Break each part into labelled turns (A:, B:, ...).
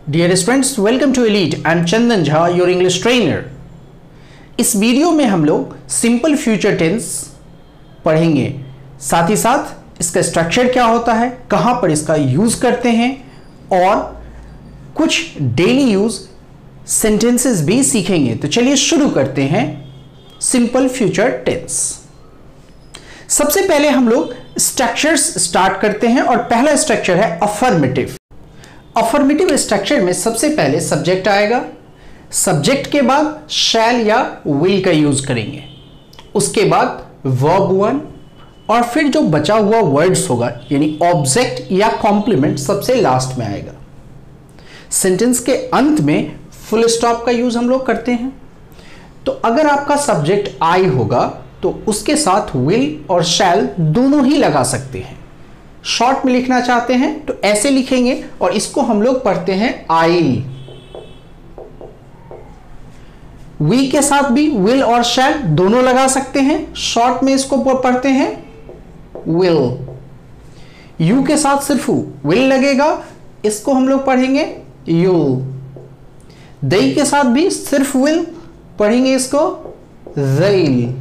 A: Dear students, welcome to Elite. I am Chandan Jha, your English trainer. इस video में हम लोग सिंपल फ्यूचर टेंस पढ़ेंगे, साथ ही साथ इसका स्ट्रक्चर क्या होता है, कहां पर इसका यूज करते हैं और कुछ डेली यूज सेंटेंसेस भी सीखेंगे। तो चलिए शुरू करते हैं सिंपल फ्यूचर टेंस। सबसे पहले हम लोग स्ट्रक्चर्स स्टार्ट करते हैं और पहला स्ट्रक्चर है अफर्मेटिव। अफर्मेटिव स्ट्रक्चर में सबसे पहले सब्जेक्ट आएगा, सब्जेक्ट के बाद शैल या विल का यूज करेंगे, उसके बाद वर्ब वन और फिर जो बचा हुआ वर्ड्स होगा यानी ऑब्जेक्ट या कॉम्प्लीमेंट सबसे लास्ट में आएगा। सेंटेंस के अंत में फुल स्टॉप का यूज हम लोग करते हैं। तो अगर आपका सब्जेक्ट आई होगा तो उसके साथ विल और शैल दोनों ही लगा सकते हैं। शॉर्ट में लिखना चाहते हैं तो ऐसे लिखेंगे और इसको हम लोग पढ़ते हैं आई। वी के साथ भी विल और शैल दोनों लगा सकते हैं, शॉर्ट में इसको पढ़ते हैं विल। यू के साथ सिर्फ विल लगेगा, इसको हम लोग पढ़ेंगे यू। दई के साथ भी सिर्फ विल पढ़ेंगे, इसको ज़ैल।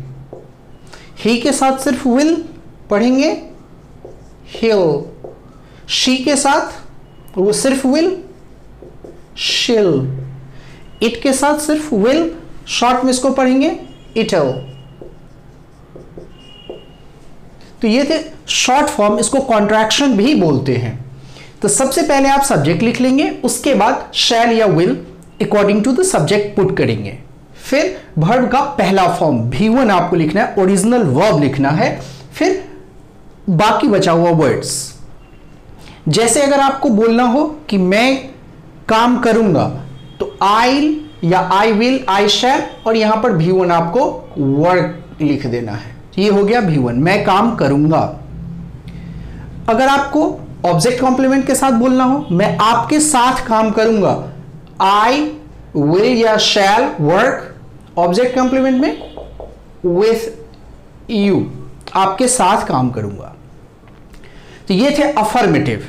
A: ही के साथ सिर्फ विल पढ़ेंगे हिल। शी के साथ वो सिर्फ विल शिल। इट के साथ सिर्फ विल, शॉर्ट में इसको पढ़ेंगे इटल। तो ये थे शॉर्ट फॉर्म, इसको कॉन्ट्रैक्शन भी बोलते हैं। तो सबसे पहले आप सब्जेक्ट लिख लेंगे, उसके बाद शैल या will according to the subject put करेंगे। फिर वर्ब का पहला फॉर्म V1 आपको लिखना है, ओरिजिनल वर्ब लिखना है, फिर बाकी बचा हुआ वर्ड्स। जैसे अगर आपको बोलना हो कि मैं काम करूंगा तो आई या आई विल, आई शैल और यहां पर V1 आपको वर्क लिख देना है। ये हो गया V1, मैं काम करूंगा। अगर आपको ऑब्जेक्ट कॉम्प्लीमेंट के साथ बोलना हो, मैं आपके साथ काम करूंगा, आई विल या शैल वर्क, ऑब्जेक्ट कॉम्प्लीमेंट में विथ यू, आपके साथ काम करूंगा। तो ये थे अफर्मेटिव,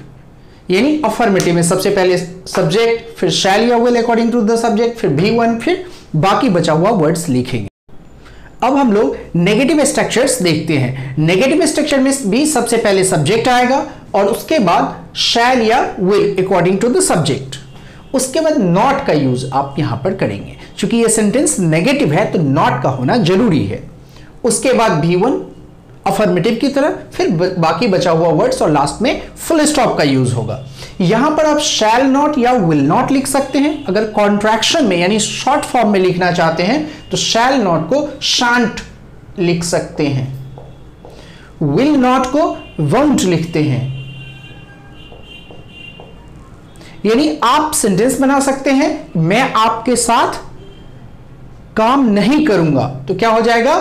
A: यानी अफर्मेटिव में सबसे पहले सब्जेक्ट, फिर शैल या will according to the subject, फिर V1, फिर बाकी बचा हुआ वर्ड्स लिखेंगे। अब हम लोग नेगेटिव स्ट्रक्चर्स देखते हैं। नेगेटिव स्ट्रक्चर में भी सबसे पहले सब्जेक्ट आएगा और उसके बाद शैल या will according to the subject, उसके बाद नॉट का यूज आप यहां पर करेंगे। क्योंकि ये सेंटेंस नेगेटिव है तो नॉट का होना जरूरी है। उसके बाद V1 अफर्मेटिव की तरह, फिर बाकी बचा हुआ वर्ड्स और लास्ट में फुल स्टॉप का यूज होगा। यहां पर आप शैल नॉट या विल नॉट लिख सकते हैं। अगर कॉन्ट्रैक्शन में यानी शॉर्ट फॉर्म में लिखना चाहते हैं तो शैल नॉट को शांट लिख सकते हैं, विल नॉट को वोंट लिखते हैं। यानी आप सेंटेंस बना सकते हैं, मैं आपके साथ काम नहीं करूंगा, तो क्या हो जाएगा,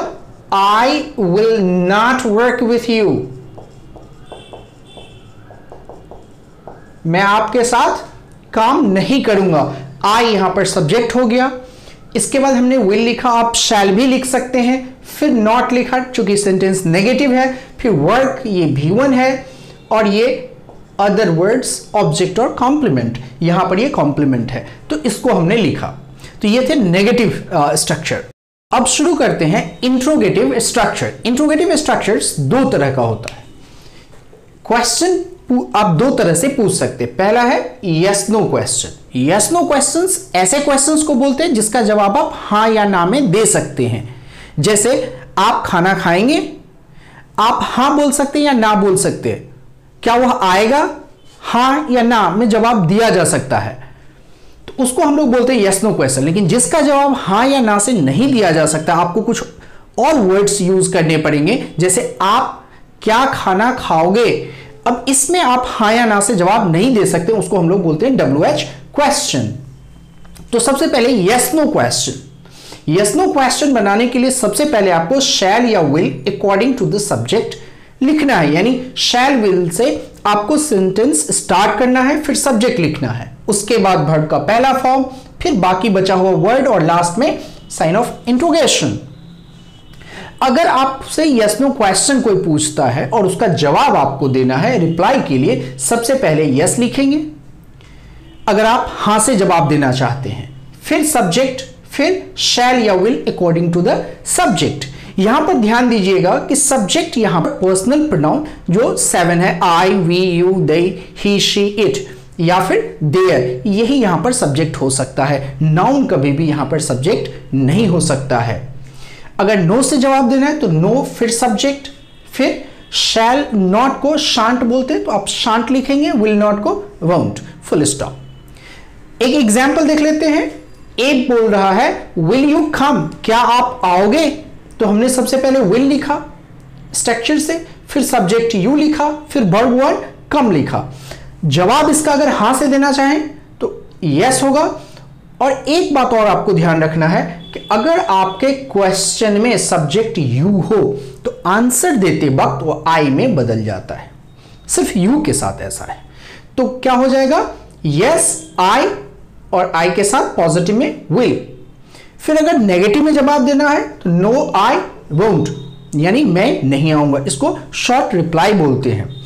A: I will not work with you। मैं आपके साथ काम नहीं करूंगा। I यहां पर सब्जेक्ट हो गया। इसके बाद हमने will लिखा, आप shall भी लिख सकते हैं, फिर not लिखा चूंकि सेंटेंस नेगेटिव है, फिर work ये V1 है और ये other words ऑब्जेक्ट और कॉम्प्लीमेंट, यहां पर ये कॉम्प्लीमेंट है तो इसको हमने लिखा। तो ये थे नेगेटिव स्ट्रक्चर। अब शुरू करते हैं इंट्रोगेटिव स्ट्रक्चर। इंट्रोगेटिव स्ट्रक्चर्स दो तरह का होता है। क्वेश्चन आप दो तरह से पूछ सकते हैं। पहला है yes no question. Yes no questions ऐसे क्वेश्चंस को बोलते हैं जिसका जवाब आप हां या ना में दे सकते हैं। जैसे आप खाना खाएंगे, आप हां बोल सकते हैं या ना बोल सकते हैं। क्या वह आएगा, हां या ना में जवाब दिया जा सकता है, तो उसको हम लोग बोलते हैं यस नो क्वेश्चन। लेकिन जिसका जवाब हां या ना से नहीं दिया जा सकता, आपको कुछ और वर्ड्स यूज करने पड़ेंगे। जैसे आप क्या खाना खाओगे, अब इसमें आप हां या ना से जवाब नहीं दे सकते, उसको हम लोग बोलते हैं WH क्वेश्चन। तो सबसे पहले yes no question. Yes no question बनाने के लिए सबसे पहले आपको शैल या will according to the subject लिखना है। यानी शैल विल से आपको सेंटेंस स्टार्ट करना है, फिर सब्जेक्ट लिखना है, उसके बाद वर्ब का पहला फॉर्म, फिर बाकी बचा हुआ वर्ड और लास्ट में साइन ऑफ इंट्रोगेशन। अगर आपसे यस नो क्वेश्चन कोई पूछता है और उसका जवाब आपको देना है रिप्लाई के लिए, सबसे पहले यस लिखेंगे, अगर आप हां से जवाब देना चाहते हैं, फिर सब्जेक्ट, फिर शैल या will according to the subject. यहां पर ध्यान दीजिएगा कि सब्जेक्ट यहां पर पर्सनल प्रोनाउन जो 7 है, I, we, you, they, he, she, it या फिर देयर, यही यहां पर सब्जेक्ट हो सकता है। नाउन कभी भी यहां पर सब्जेक्ट नहीं हो सकता है। अगर नो से जवाब देना है तो नो फिर सब्जेक्ट, फिर शैल नॉट को शांट बोलते हैं तो आप शांट लिखेंगे, विल नॉट को वोंट, फुल स्टॉप। एक एग्जाम्पल देख लेते हैं। ए बोल रहा है विल यू कम, क्या आप आओगे? तो हमने सबसे पहले विल लिखा स्ट्रक्चर से, फिर सब्जेक्ट यू लिखा, फिर वर्ब वर्ड कम लिखा। जवाब इसका अगर हां से देना चाहें तो यस होगा। और एक बात और आपको ध्यान रखना है कि अगर आपके क्वेश्चन में सब्जेक्ट यू हो तो आंसर देते वक्त वो आई में बदल जाता है, सिर्फ यू के साथ ऐसा है। तो क्या हो जाएगा? यस आई, और आई के साथ पॉजिटिव में विल। फिर अगर नेगेटिव में जवाब देना है तो नो आई वोंट, यानी मैं नहीं आऊंगा। इसको शॉर्ट रिप्लाई बोलते हैं।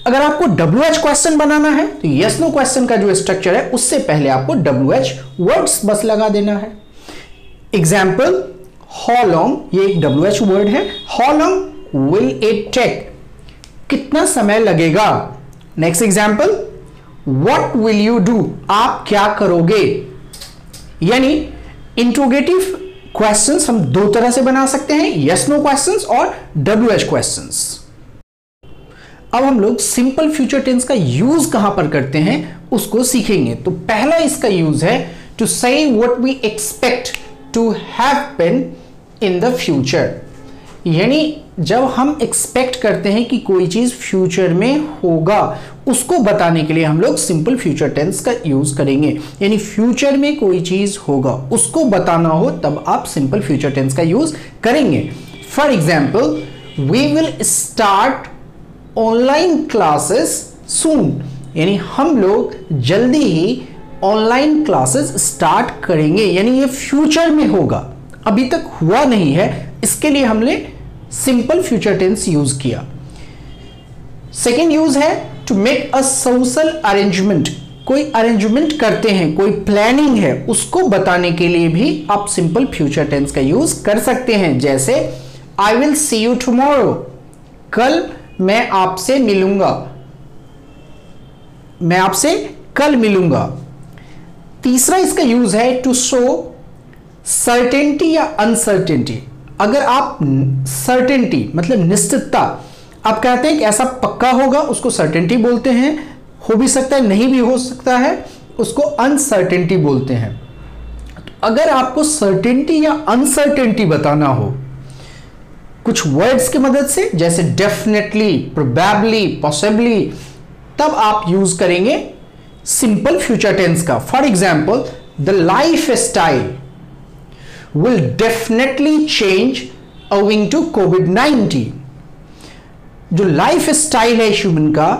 A: अगर आपको WH क्वेश्चन बनाना है तो यस नो क्वेश्चन का जो स्ट्रक्चर है उससे पहले आपको WH वर्ड्स बस लगा देना है। एग्जाम्पल, हाउ लॉन्ग, ये एक WH वर्ड है। How long will it take, कितना समय लगेगा। Next example, what will you do, आप क्या करोगे। यानी इंट्रोगेटिव क्वेश्चंस हम दो तरह से बना सकते हैं, यस नो क्वेश्चंस और WH क्वेश्चंस। अब हम लोग सिंपल फ्यूचर टेंस का यूज कहां पर करते हैं उसको सीखेंगे। तो पहला इसका यूज है टू से what we expect to happen in the future. यानी जब हम एक्सपेक्ट करते हैं कि कोई चीज फ्यूचर में होगा, उसको बताने के लिए हम लोग सिंपल फ्यूचर टेंस का यूज करेंगे। यानी फ्यूचर में कोई चीज होगा, उसको बताना हो तब आप सिंपल फ्यूचर टेंस का यूज करेंगे। For example, we will start online classes soon, यानी हम लोग जल्दी ही ऑनलाइन क्लासेस स्टार्ट करेंगे। यानी ये फ्यूचर में होगा, अभी तक हुआ नहीं है, इसके लिए हमने सिंपल फ्यूचर टेंस यूज किया। सेकेंड यूज है to make a social arrangement, कोई अरेंजमेंट करते हैं, कोई प्लानिंग है, उसको बताने के लिए भी आप सिंपल फ्यूचर टेंस का यूज कर सकते हैं। जैसे I will see you tomorrow, कल मैं आपसे मिलूंगा, मैं आपसे कल मिलूंगा। तीसरा इसका यूज है टू शो सर्टेनिटी या अनसर्टेनिटी। अगर आप सर्टेनिटी मतलब निश्चितता, आप कहते हैं कि ऐसा पक्का होगा, उसको सर्टेनिटी बोलते हैं। हो भी सकता है, नहीं भी हो सकता है, उसको अनसर्टेनिटी बोलते हैं। तो अगर आपको सर्टेनिटी या अनसर्टेनिटी बताना हो कुछ वर्ड्स की मदद से, जैसे डेफिनेटली, प्रोबेबली, पॉसिबली, तब आप यूज करेंगे सिंपल फ्यूचर टेंस का। For example, the life style will definitely change owing to कोविड-19। जो लाइफ स्टाइल है ह्यूमन का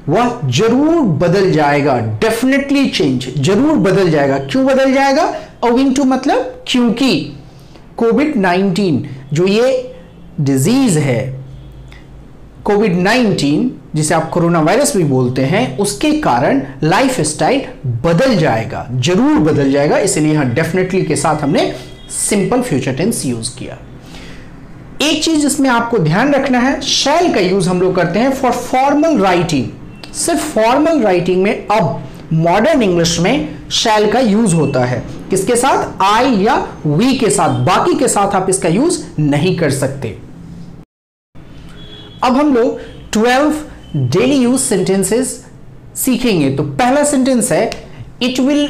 A: वह जरूर बदल जाएगा, डेफिनेटली चेंज, जरूर बदल जाएगा। क्यों बदल जाएगा? ओविंग टू मतलब क्योंकि कोविड-19 जो ये डिजीज है, कोविड-19 जिसे आप कोरोना वायरस भी बोलते हैं, उसके कारण लाइफ स्टाइल बदल जाएगा, जरूर बदल जाएगा। इसलिए यहां डेफिनेटली के साथ हमने सिंपल फ्यूचर टेंस यूज किया। एक चीज इसमें आपको ध्यान रखना है, शैल का यूज हम लोग करते हैं फॉर फॉर्मल राइटिंग। सिर्फ फॉर्मल राइटिंग में अब मॉडर्न इंग्लिश में शैल का यूज होता है। किसके साथ? आई या वी के साथ, बाकी के साथ आप इसका यूज नहीं कर सकते। अब हम लोग 12 डेली यूज सेंटेंसेस सीखेंगे। तो पहला सेंटेंस है इट विल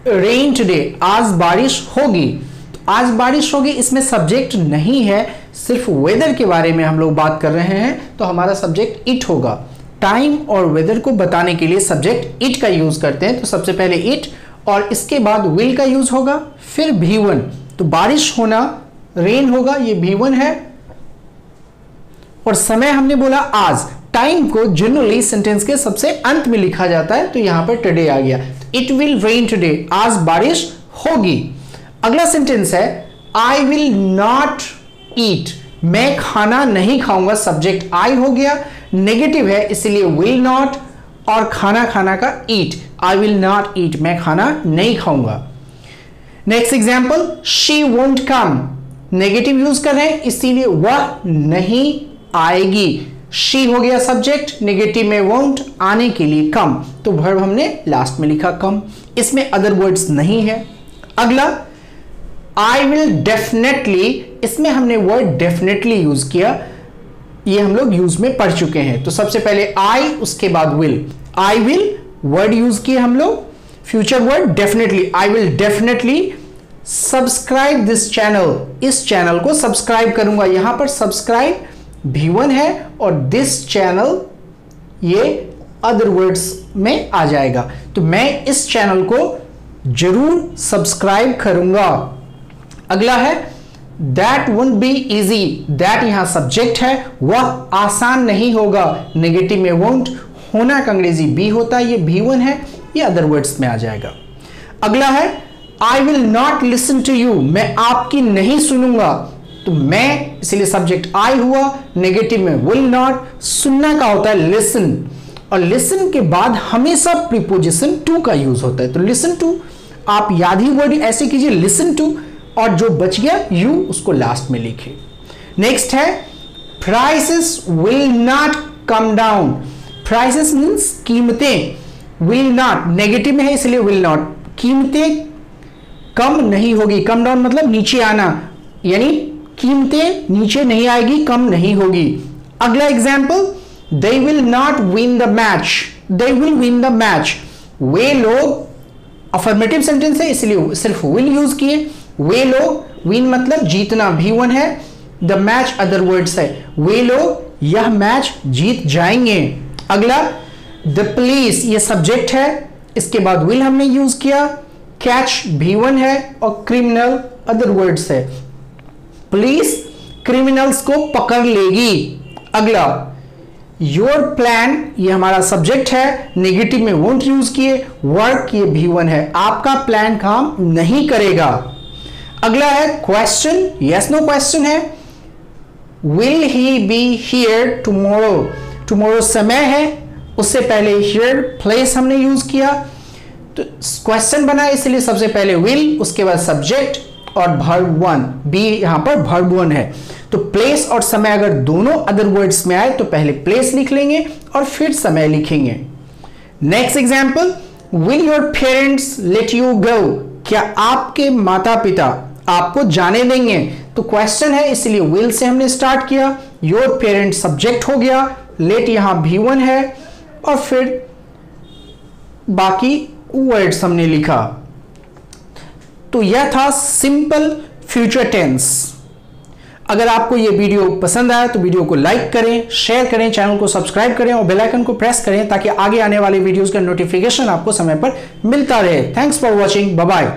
A: रेन टुडे, आज बारिश होगी। तो आज बारिश होगी, इसमें सब्जेक्ट नहीं है, सिर्फ वेदर के बारे में हम लोग बात कर रहे हैं, तो हमारा सब्जेक्ट इट होगा। टाइम और वेदर को बताने के लिए सब्जेक्ट इट का यूज करते हैं, तो सबसे पहले इट और इसके बाद विल का यूज होगा, फिर V1। तो बारिश होना, रेन होगा, ये V1 है। और समय हमने बोला आज। टाइम को जनरली सेंटेंस के सबसे अंत में लिखा जाता है, तो यहां पर टुडे आ गया। इट विल रेन टुडे, आज बारिश होगी। अगला सेंटेंस है आई विल नॉट ईट, मैं खाना नहीं खाऊंगा, सब्जेक्ट आई हो गया, नेगेटिव है इसलिए विल नॉट और खाना खाना का ईट, आई विल नॉट ईट, मैं खाना नहीं खाऊंगा। Next example, she won't come, negative use कर रहे हैं इसीलिए वह नहीं आएगी। शी हो गया सब्जेक्ट, नेगेटिव में वोंट, आने के लिए कम, तो वर्ब हमने लास्ट में लिखा कम, इसमें अदर वर्ड्स नहीं है। अगला आई विल डेफिनेटली, इसमें हमने वर्ड डेफिनेटली यूज किया, ये हम लोग यूज में पढ़ चुके हैं। तो सबसे पहले आई, उसके बाद will. I will word use किए हम लोग, future word definitely, I will definitely subscribe this channel, इस चैनल को सब्सक्राइब करूंगा। यहां पर सब्सक्राइब V1 है और दिस चैनल ये अदर वर्ड्स में आ जाएगा, तो मैं इस चैनल को जरूर सब्सक्राइब करूंगा। अगला है that won't be easy, that यहां सब्जेक्ट है, वह आसान नहीं होगा, नेगेटिव में वोंट, होना का अंग्रेजी बी होता है, ये V1 है, ये अदर वर्ड्स में आ जाएगा। अगला है I will not listen to you, मैं आपकी नहीं सुनूंगा, तो मैं इसलिए सब्जेक्ट आई हुआ, नेगेटिव में विल नॉट, सुनना का होता है लिसन, और लिसन के बाद हमेशा प्रीपोजिशन टू का यूज होता है, तो लिसन टू आप याद ही वर्ड ऐसे कीजिए लिसन टू, और जो बच गया यू उसको लास्ट में लिखिए। नेक्स्ट है prices will not come down, prices means कीमतें, विल नॉट नेगेटिव में है इसलिए विल नॉट, कीमतें कम नहीं होगी, कम डाउन मतलब नीचे आना, यानी कीमतें नीचे नहीं आएगी, कम नहीं होगी। अगला example, they will not win the match, they will win the match, वे लोग, अफर्मेटिव सेंटेंस है इसलिए सिर्फ विल यूज किए, वे लोग, विन मतलब जीतना, V1 है, द मैच अदर वर्ड्स है, वे लोग यह मैच जीत जाएंगे। अगला द पुलिस, ये सब्जेक्ट है, इसके बाद विल हमने यूज किया, कैच V1 है और क्रिमिनल अदर वर्ड्स है, पुलिस क्रिमिनल्स को पकड़ लेगी। अगला योर प्लान, ये हमारा सब्जेक्ट है, नेगेटिव में वोंट यूज किए, वर्क ये V1 है, आपका प्लान काम नहीं करेगा। अगला है क्वेश्चन, यस नो क्वेश्चन है, will he be here tomorrow, tomorrow समय है, उससे पहले हियर प्लेस हमने यूज किया, तो क्वेश्चन बना इसलिए सबसे पहले विल, उसके बाद सब्जेक्ट और वर्ब 1, बी यहां पर वर्ब 1 है, तो प्लेस और समय अगर दोनों अदर वर्ड्स में आए तो पहले प्लेस लिख लेंगे और फिर समय लिखेंगे। Next example, will your parents let you go, क्या आपके माता पिता आपको जाने देंगे, तो क्वेश्चन है इसलिए विल से हमने स्टार्ट किया, योर पेरेंट्स सब्जेक्ट हो गया, लेट यहां V1 है और फिर बाकी वर्ड्स हमने लिखा। तो यह था सिंपल फ्यूचर टेंस। अगर आपको यह वीडियो पसंद आया तो वीडियो को लाइक करें, शेयर करें, चैनल को सब्सक्राइब करें और बेल आइकन को प्रेस करें ताकि आगे आने वाले वीडियोस का नोटिफिकेशन आपको समय पर मिलता रहे। Thanks for watching, bye bye.